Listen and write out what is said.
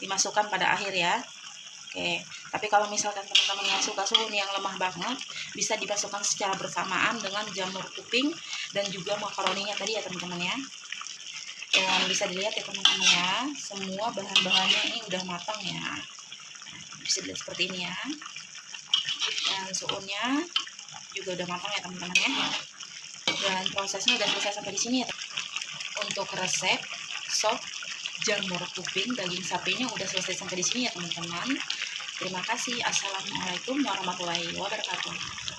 dimasukkan pada akhir ya. Oke, tapi kalau misalkan teman-teman yang suka suhu yang lemah banget, bisa dimasukkan secara bersamaan dengan jamur kuping dan juga makaroninya tadi ya teman-teman ya. Dan bisa dilihat ya teman-teman ya, semua bahan-bahannya ini udah matang ya. Bisa dilihat seperti ini ya. Dan suhunya juga udah matang ya teman-teman ya. Dan prosesnya udah selesai sampai di sini ya. Untuk resep sop jamur kuping daging sapinya udah selesai sampai di sini ya teman-teman. Terima kasih. Assalamualaikum warahmatullahi wabarakatuh.